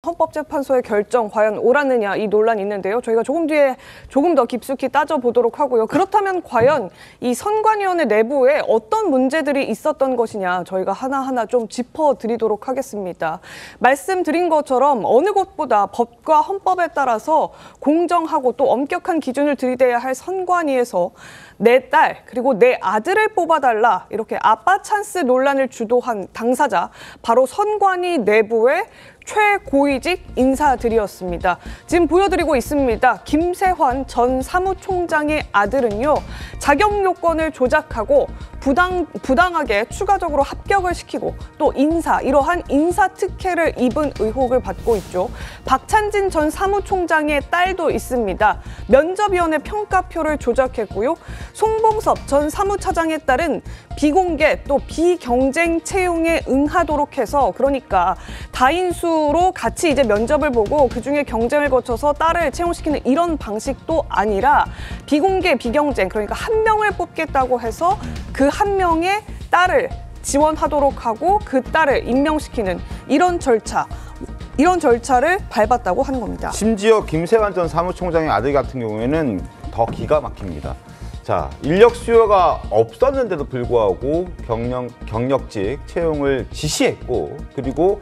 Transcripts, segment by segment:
헌법재판소의 결정 과연 옳았느냐 이 논란이 있는데요. 저희가 조금 뒤에 조금 더 깊숙이 따져보도록 하고요. 그렇다면 과연 이 선관위원회 내부에 어떤 문제들이 있었던 것이냐 저희가 하나하나 좀 짚어드리도록 하겠습니다. 말씀드린 것처럼 어느 곳보다 법과 헌법에 따라서 공정하고 또 엄격한 기준을 들이대야 할 선관위에서 내 딸 그리고 내 아들을 뽑아달라 이렇게 아빠 찬스 논란을 주도한 당사자 바로 선관위 내부의 최고위직 인사들이었습니다. 지금 보여드리고 있습니다. 김세환 전 사무총장의 아들은요. 자격 요건을 조작하고 부당하게 추가적으로 합격을 시키고 또 이러한 인사 특혜를 입은 의혹을 받고 있죠. 박찬진 전 사무총장의 딸도 있습니다. 면접위원회 평가표를 조작했고요. 송봉섭 전 사무차장의 딸은 비공개 또 비경쟁 채용에 응하도록 해서 그러니까 다인수로 같이 이제 면접을 보고 그중에 경쟁을 거쳐서 딸을 채용시키는 이런 방식도 아니라 비공개 비경쟁 그러니까 한 명을 뽑겠다고 해서 그 한 명의 딸을 지원하도록 하고 그 딸을 임명시키는 이런 절차를 밟았다고 하는 겁니다. 심지어 김세환 전 사무총장의 아들 같은 경우에는 더 기가 막힙니다. 자, 인력 수요가 없었는데도 불구하고 경력직 채용을 지시했고 그리고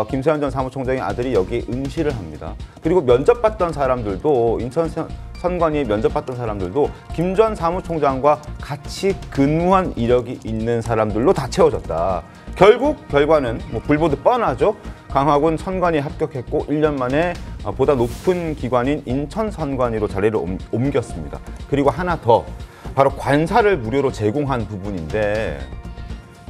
김세환 전 사무총장의 아들이 여기에 응시를 합니다. 그리고 면접봤던 사람들도 인천 선관위에 면접봤던 사람들도 김 전 사무총장과 같이 근무한 이력이 있는 사람들로 다 채워졌다. 결국 결과는 불보듯 뻔하죠. 강화군 선관위에 합격했고 1년 만에 보다 높은 기관인 인천 선관위로 자리를 옮겼습니다. 그리고 하나 더, 바로 관사를 무료로 제공한 부분인데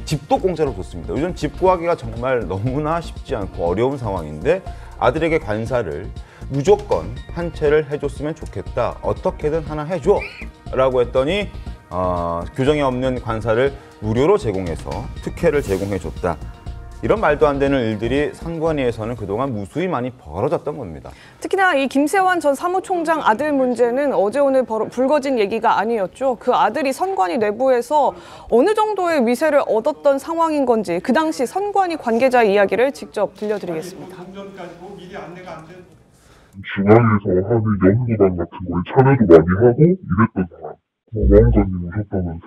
집도 공짜로 줬습니다. 요즘 집 구하기가 정말 너무나 쉽지 않고 어려운 상황인데 아들에게 관사를 무조건 한 채를 해줬으면 좋겠다. 어떻게든 하나 해줘 라고 했더니 규정이 없는 관사를 무료로 제공해서 특혜를 제공해줬다. 이런 말도 안 되는 일들이 선관위에서는 그동안 무수히 많이 벌어졌던 겁니다. 특히나 이 김세환 전 사무총장 아들 문제는 어제 오늘 불거진 얘기가 아니었죠. 그 아들이 선관위 내부에서 어느 정도의 위세를 얻었던 상황인 건지 그 당시 선관위 관계자 이야기를 직접 들려드리겠습니다. 중앙에서 하는 연구단 같은 거에 참여도 많이 하고 이랬던 사람. 왕관님 오셨다면서.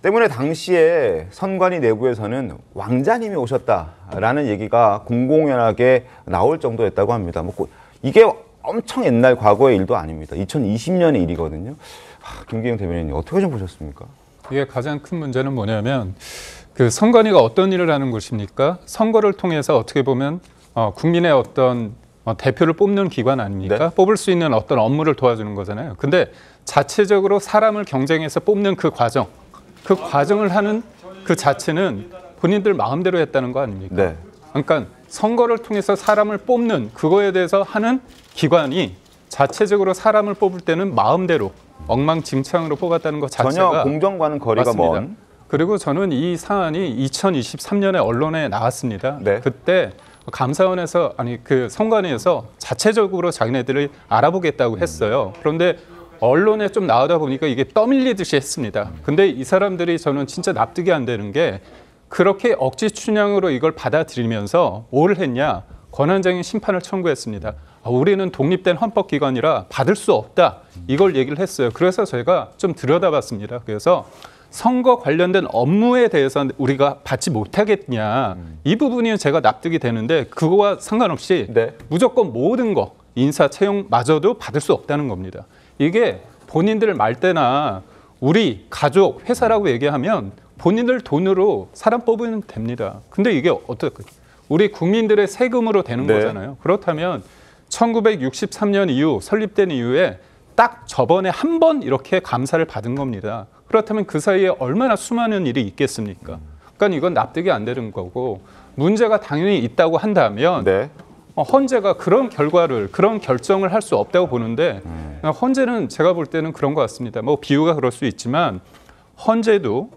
때문에 당시에 선관위 내부에서는 왕자님이 오셨다라는 얘기가 공공연하게 나올 정도였다고 합니다. 이게 엄청 옛날 과거의 일도 아닙니다. 2020년의 일이거든요. 김기영 대변인님 어떻게 좀 보셨습니까? 이게 가장 큰 문제는 뭐냐면 그 선관위가 어떤 일을 하는 곳입니까? 선거를 통해서 어떻게 보면 국민의 어떤 대표를 뽑는 기관 아닙니까? 네? 뽑을 수 있는 어떤 업무를 도와주는 거잖아요. 근데 자체적으로 사람을 경쟁해서 뽑는 그 과정을 하는 그 자체는 본인들 마음대로 했다는 거 아닙니까? 네. 그러니까 선거를 통해서 사람을 뽑는 그거에 대해서 하는 기관이 자체적으로 사람을 뽑을 때는 마음대로 엉망진창으로 뽑았다는 것 자체가 전혀 공정과는 거리가 맞습니다. 먼. 그리고 저는 이 사안이 2023년에 언론에 나왔습니다. 네. 그때 감사원에서 그 선관위에서 자체적으로 자기네들을 알아보겠다고 했어요. 그런데 언론에 좀 나오다 보니까 이게 떠밀리듯이 했습니다. 근데 이 사람들이 저는 진짜 납득이 안 되는 게 그렇게 억지 춘향으로 이걸 받아들이면서 뭘 했냐? 권한쟁의 심판을 청구했습니다. 우리는 독립된 헌법기관이라 받을 수 없다. 이걸 얘기를 했어요. 그래서 저희가 좀 들여다봤습니다. 그래서 선거 관련된 업무에 대해서 우리가 받지 못하겠냐. 이 부분이 제가 납득이 되는데 그거와 상관없이 네. 무조건 모든 거 인사 채용마저도 받을 수 없다는 겁니다. 이게 본인들 말대나 우리 가족 회사라고 얘기하면 본인들 돈으로 사람 뽑으면 됩니다. 근데 이게 어떻게 우리 국민들의 세금으로 되는 네. 거잖아요. 그렇다면 1963년 이후 설립된 이후에 딱 저번에 한 번 이렇게 감사를 받은 겁니다. 그렇다면 그 사이에 얼마나 수많은 일이 있겠습니까? 그러니까 이건 납득이 안 되는 거고 문제가 당연히 있다고 한다면 네. 헌재가 그런 결정을 할 수 없다고 보는데 헌재는 제가 볼 때는 그런 것 같습니다. 비유가 그럴 수 있지만 헌재도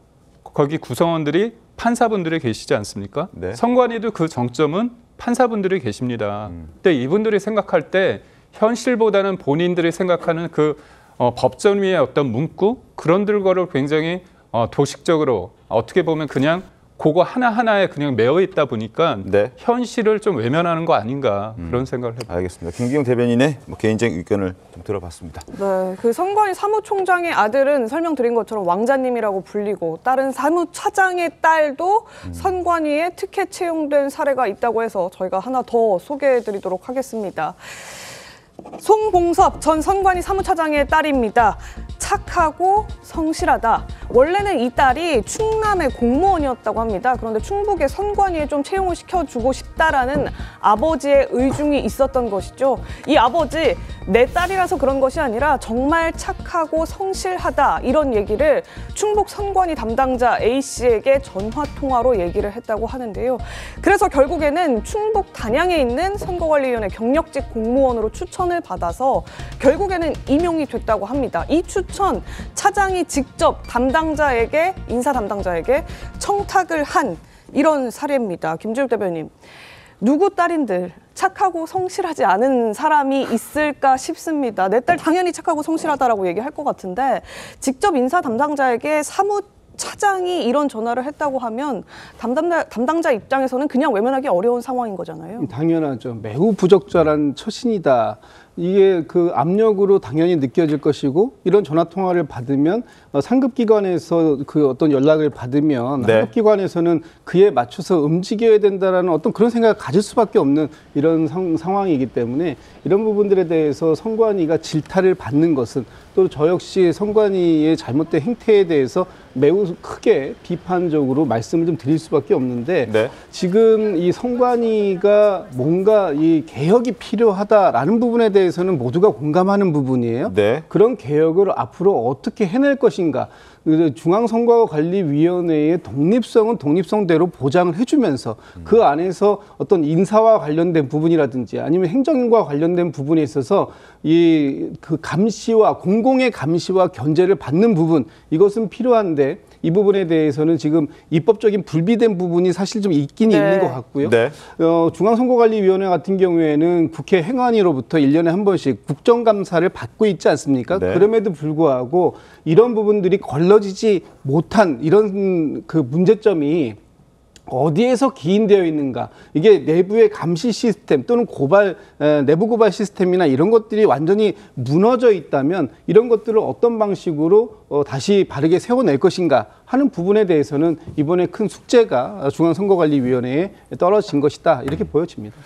거기 구성원들이 판사분들이 계시지 않습니까? 네. 선관위도 그 정점은 판사분들이 계십니다. 근데 이분들이 생각할 때 현실보다는 본인들이 생각하는 그 법전 위의 어떤 문구 그런 거를 굉장히 도식적으로 어떻게 보면 그냥 그거 하나하나에 그냥 매여 있다 보니까 네. 현실을 좀 외면하는 거 아닌가 그런 생각을 해봅니다. 알겠습니다. 김기용 대변인의 개인적인 의견을 좀 들어봤습니다. 네, 그 선관위 사무총장의 아들은 설명드린 것처럼 왕자님이라고 불리고 다른 사무차장의 딸도 선관위에 특혜 채용된 사례가 있다고 해서 저희가 하나 더 소개해드리도록 하겠습니다. 송봉섭 전 선관위 사무차장의 딸입니다. 착하고 성실하다. 원래는 이 딸이 충남의 공무원이었다고 합니다. 그런데 충북의 선관위에 좀 채용을 시켜주고 싶다라는 아버지의 의중이 있었던 것이죠. 이 아버지, 내 딸이라서 그런 것이 아니라 정말 착하고 성실하다 이런 얘기를 충북 선관위 담당자 A씨에게 전화통화로 얘기를 했다고 하는데요. 그래서 결국에는 충북 단양에 있는 선거관리위원회 경력직 공무원으로 추천을 받아서 결국에는 임용이 됐다고 합니다. 이 추천 차장이 직접 담당자에게 인사 담당자에게 청탁을 한 이런 사례입니다. 김주일 대변인, 누구 딸인들 착하고 성실하지 않은 사람이 있을까 싶습니다. 내 딸 당연히 착하고 성실하다라고 얘기할 것 같은데 직접 인사 담당자에게 사무차장이 이런 전화를 했다고 하면 담당자 입장에서는 그냥 외면하기 어려운 상황인 거잖아요. 당연하죠. 매우 부적절한 처신이다. 이게 그 압력으로 당연히 느껴질 것이고 이런 전화 통화를 받으면 상급기관에서 그 어떤 연락을 받으면 네. 상급기관에서는 그에 맞춰서 움직여야 된다라는 어떤 그런 생각을 가질 수밖에 없는 이런 상황이기 때문에 이런 부분들에 대해서 선관위가 질타를 받는 것은 또 저 역시 선관위의 잘못된 행태에 대해서 매우 크게 비판적으로 말씀을 좀 드릴 수밖에 없는데 네. 지금 이 선관위가 뭔가 이 개혁이 필요하다라는 부분에 대해서는 모두가 공감하는 부분이에요. 네. 그런 개혁을 앞으로 어떻게 해낼 것인가. 중앙선거관리위원회의 독립성은 독립성대로 보장을 해주면서 그 안에서 어떤 인사와 관련된 부분이라든지 아니면 행정과 관련된 부분에 있어서 이 그 감시와 공공의 감시와 견제를 받는 부분 이것은 필요한데 이 부분에 대해서는 지금 입법적인 불비된 부분이 사실 좀 있긴 네. 있는 것 같고요. 네. 중앙선거관리위원회 같은 경우에는 국회 행안위로부터 1년에 한 번씩 국정감사를 받고 있지 않습니까? 네. 그럼에도 불구하고 이런 부분들이 걸러지지 못한 이런 그 문제점이 어디에서 기인되어 있는가? 이게 내부의 감시 시스템 또는 내부 고발 시스템이나 이런 것들이 완전히 무너져 있다면 이런 것들을 어떤 방식으로 다시 바르게 세워낼 것인가 하는 부분에 대해서는 이번에 큰 숙제가 중앙선거관리위원회에 떨어진 것이다. 이렇게 보여집니다.